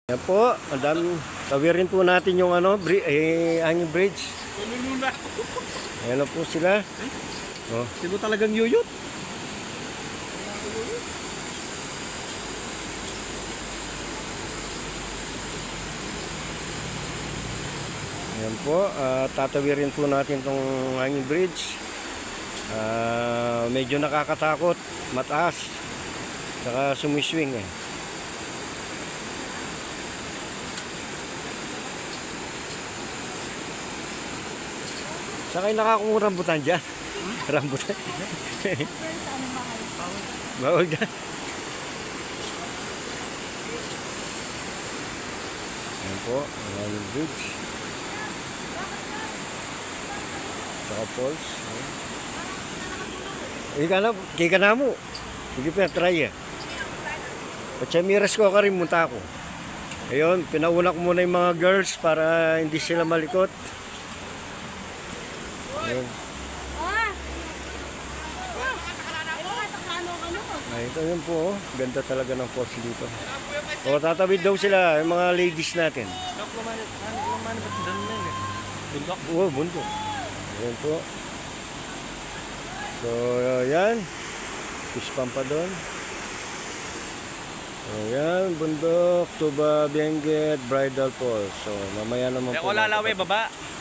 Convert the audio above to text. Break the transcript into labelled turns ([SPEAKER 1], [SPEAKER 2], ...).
[SPEAKER 1] Yan po, madam, tawirin po natin yung hanging bridge.
[SPEAKER 2] Tulununa.
[SPEAKER 1] Ayan na po sila. Oh.
[SPEAKER 2] Sino talagang yuyot?
[SPEAKER 1] Ayan po, tatawirin po natin tong hanging bridge. Medyo nakakatakot, mataas, saka sumiswing eh. Saka yung nakakumong rambutan dyan. Rambutan. Bawal dyan. Ayan po, ang bridge. Saka falls. Kika na mo. Sige pa, try eh. Patsamiras ko ka rin, munta ako. Ayun, pinauna ko muna yung mga girls para hindi sila malikot. Ayun. Ito yun po, ganda talaga ng falls dito. O, tatawid daw sila, yung mga ladies natin.
[SPEAKER 2] Bundok.
[SPEAKER 1] Oo, bundok. Ayan po. So, yan. Pispan pa doon. Ayan, bundok, Tuba, Benguet, Bridal Falls. So, mamaya naman po.
[SPEAKER 2] Wala lawe, baba.